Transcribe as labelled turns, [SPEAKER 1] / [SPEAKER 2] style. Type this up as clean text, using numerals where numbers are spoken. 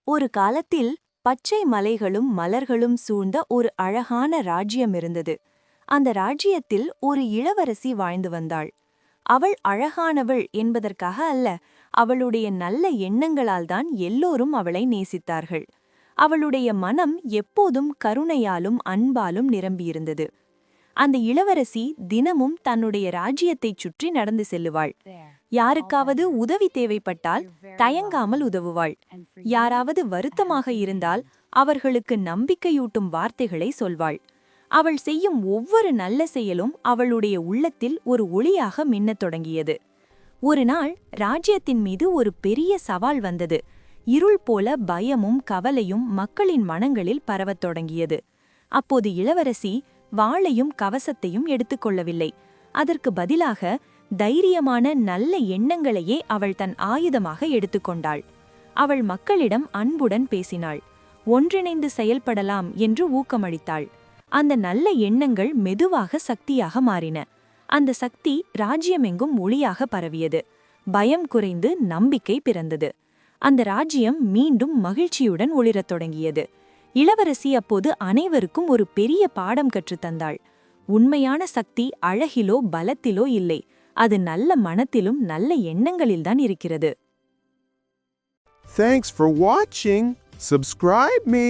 [SPEAKER 1] ஒரு காலத்தில் பச்சை மலைகளும் மலர்களும் சூழ்ந்த ஒரு அழகான ராஜ்யம் இருந்தது. அந்த ராஜ்யத்தில் ஒரு இளவரசி வாழ்ந்து வந்தாள். அவள் அழகானவள் என்பதற்காக அல்ல, அவளுடைய நல்ல எண்ணங்களால்தான் எல்லோரும் அவளை நேசித்தார்கள். அவளுடைய மனம் எப்போதும் கருணையாலும் அன்பாலும் நிரம்பியிருந்தது. அந்த இளவரசி தினமும் தன்னுடைய ராஜ்யத்தைச் சுற்றி நடந்து செல்லுவாள். யாருக்காவது உதவி தேவைப்பட்டால் தயங்காமல் உதவுவாள். யாராவது வருத்தமாக இருந்தால் அவர்களுக்கு நம்பிக்கையூட்டும் வார்த்தைகளை சொல்வாள். அவள் செய்யும் ஒவ்வொரு நல்ல செயலும் அவளுடைய உள்ளத்தில் ஒரு ஒளியாக மின்னத் தொடங்கியது. ஒரு நாள் ராஜ்யத்தின் மீது ஒரு பெரிய சவால் வந்தது. இருள் போல பயமும் கவலையும் மக்களின் மனங்களில் பரவத் தொடங்கியது. அப்போது இளவரசி வாளையும் கவசத்தையும் எடுத்துக்கொள்ளவில்லை. அதற்கு பதிலாக தைரியமான நல்ல எண்ணங்களையே அவள் தன் ஆயுதமாக எடுத்துக்கொண்டாள். அவள் மக்களிடம் அன்புடன் பேசினாள். ஒன்றிணைந்து செயல்படலாம் என்று ஊக்கமளித்தாள். அந்த நல்ல எண்ணங்கள் மெதுவாக சக்தியாக மாறின. அந்த சக்தி ராஜ்யமெங்கும் ஒளியாக பரவியது. பயம் குறைந்து நம்பிக்கை பிறந்தது. அந்த ராஜ்யம் மீண்டும் மகிழ்ச்சியுடன் ஒளிரத் தொடங்கியது. இளவரசி அப்போது அனைவருக்கும் ஒரு பெரிய பாடம் கற்றுத்தந்தாள். உண்மையான சக்தி அழகிலோ பலத்திலோ இல்லை, அது நல்ல மனத்திலும் நல்ல எண்ணங்களில்தான் இருக்கிறது.
[SPEAKER 2] Thanks for watching. Subscribe me.